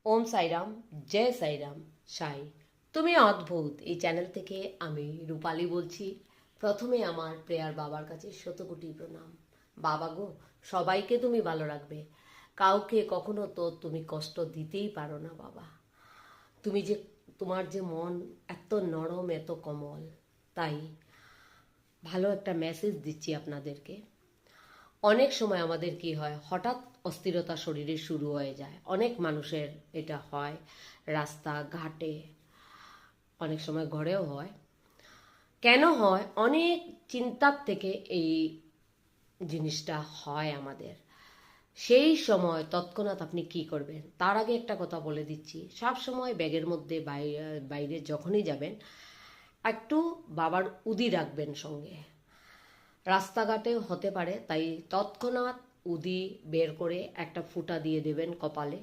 ওম সাইরাম, জয় সাইরাম, সাই। তুমি অদ্ভুত এই চ্যানেল থেকে আমি রূপালী বলছি। প্রথমে আমার প্রেয়ার বাবার কাছে শতকোটি প্রণাম। বাবা গো, সবাইকে তুমি ভালো রাখবে, কাউকে কখনো তো তুমি কষ্ট দিতেই পারো না বাবা। তুমি যে, তোমার যে মন এত নরম, এত কোমল, তাই ভালো একটা মেসেজ দিচ্ছি আপনাদেরকে। অনেক সময় আমাদের কি হয়, হঠাৎ অস্থিরতা শরীরে শুরু হয়ে যায়। অনেক মানুষের এটা হয়, রাস্তা ঘাটে, অনেক সময় ঘরেও হয়। কেন হয়? অনেক চিন্তার থেকে এই জিনিসটা হয় আমাদের। সেই সময় তৎক্ষণাৎ আপনি কি করবেন? তার আগে একটা কথা বলে দিচ্ছি, সব সময় ব্যাগের মধ্যে বাইরে যখনই যাবেন একটু বাবার উদি রাখবেন সঙ্গে। রাস্তাঘাটেও হতে পারে, তাই তৎক্ষণাৎ উদি বের করে একটা ফুটা দিয়ে দেবেন কপালে।